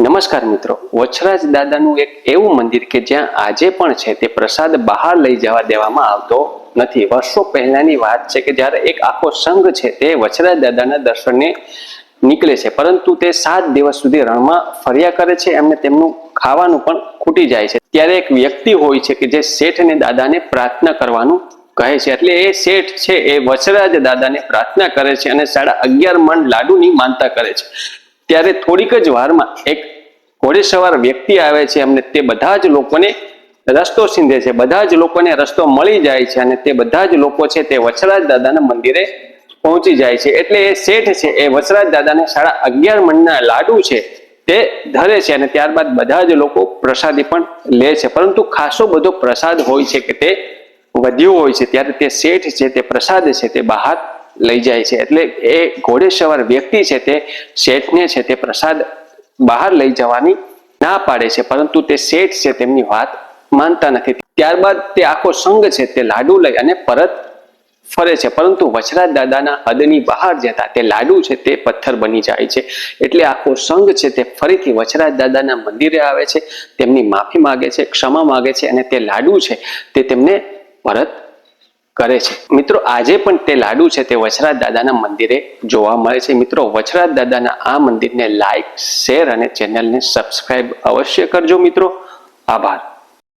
નમસ્કાર મિત્રો, વછરાજ દાદાનું એક એવું મંદિર કે જ્યાં આજે પણ છે તે પ્રસાદ બહાર લઈ જવા દેવામાં આવતો નથી। વર્ષો પહેલાની વાત છે કે જ્યારે એક આખો સંઘ છે તે વછરાજ દાદાના દર્શને નીકળે છે, પરંતુ તે 7 દિવસ સુધી રણમાં ફર્યા કરે છે। એમને તેમનું ખાવાનું પણ ખૂટી જાય છે। ત્યારે એક વ્યક્તિ હોય છે કે જે શેઠને દાદાને પ્રાર્થના કરવાનું કહે છે। એટલે એ શેઠ છે એ વછરાજ દાદાને પ્રાર્થના કરે છે અને 11.5 મણ લાડુની માનતા કરે છે। ત્યારે થોડીક જ વારમાં એક ઘોડેસવાર વ્યક્તિ આવે છે અને તે બધા જ લોકોને રસ્તો સીંધે છે। બધા જ લોકોને રસ્તો મળી જાય છે અને તે બધા જ લોકો છે તે વછરાજ દાદાના મંદિરે પહોંચી જાય છે। એટલે એ શેઠ છે એ વછરાજ દાદાને 11.5 મણના લાડુ છે તે ધરે છે અને ત્યારબાદ બધા જ લોકો પ્રસાદી પણ લે છે। પરંતુ ખાસો બધો પ્રસાદ હોય છે કે તે વધ્યો હોય છે। ત્યારે તે શેઠ છે તે પ્રસાદ છે તે બહાર લઈ જાય છે। એટલે એ ઘોડેસવાર વ્યક્તિ છે તે શેઠને છે તે પ્રસાદ બહાર લઈ જવાની ના પાડે છે, પરંતુ તે શેઠ છે તેમની વાત માનતા નથી। ત્યારબાદ તે આખો સંઘ છે તે લાડુ લઈ અને પરત ફરે છે, પરંતુ વછરાજ દાદાના હદની બહાર જતા તે લાડુ છે તે પથ્થર બની જાય છે। એટલે આખો સંઘ છે તે ફરીથી વછરાજ દાદાના મંદિરે આવે છે, તેમની માફી માંગે છે, ક્ષમા માંગે છે અને તે લાડુ છે તે તેમને પરત કરે છે। મિત્રો, આજે પણ તે લાડુ છે તે વછરાજ દાદાના મંદિરે જોવા મળે છે। મિત્રો, વછરાજ દાદાના આ મંદિરને લાઈક, શેર અને ચેનલને સબસ્ક્રાઇબ અવશ્ય કરજો મિત્રો। આભાર।